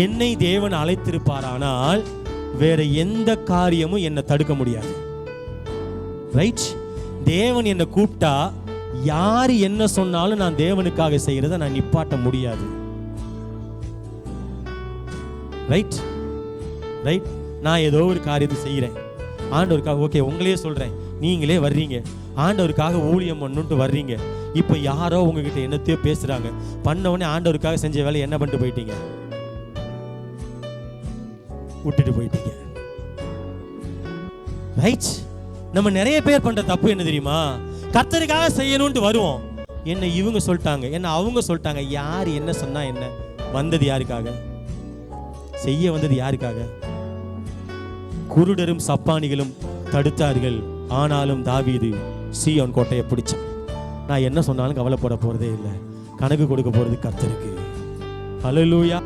என்னை தேவன் அழைத்திருப்பாரானால் வேற எந்த காரியமும் என்னை தடுக்க முடியாது. ரைட்? தேவன் என்னை கூப்பிட்டா யார் என்ன சொன்னாலும் நான் தேவனுக்காக செய்யறத நான் நிப்பாட்ட முடியாது. ரைட்? ரைட்? நான் ஏதோ ஒரு காரியத்தை செய்கிறேன் ஆண்டவருக்காக. ஓகே, உங்களையே சொல்றேன், நீங்களே வர்றீங்க ஆண்டவருக்காக ஊழியம் பண்ணுன்ட்டு வர்றீங்க. இப்போ யாரோ உங்ககிட்ட என்னத்தையோ பேசுறாங்க, பண்ணவொடனே ஆண்டவருக்காக செஞ்ச வேலை என்ன பண்ணிட்டு போயிட்டீங்க? விட்டுட்டு போயிட்டீங்க. ரைட்? நம்ம நிறைய பேர் பண்ற தப்பு என்ன தெரியுமா? கர்த்தருக்காக செய்யணும்னு வருவோம், என்ன இவங்க சொல்லிட்டாங்க, என்ன அவங்க சொல்லிட்டாங்க. யார் என்ன சொன்னா என்ன? வந்தது யாருக்காக? செய்ய வந்தது யாருக்காக? குருடரும் சப்பானிகளும் தடுத்தார்கள், ஆனாலும் தாவீது சீயோன் கோட்டையை பிடிச்சான். நான் என்ன சொன்னாலும் கவலைப்பட போறதே இல்லை, கணக்கு கொடுக்க போறது கர்த்தருக்கு. ஹல்லேலூயா.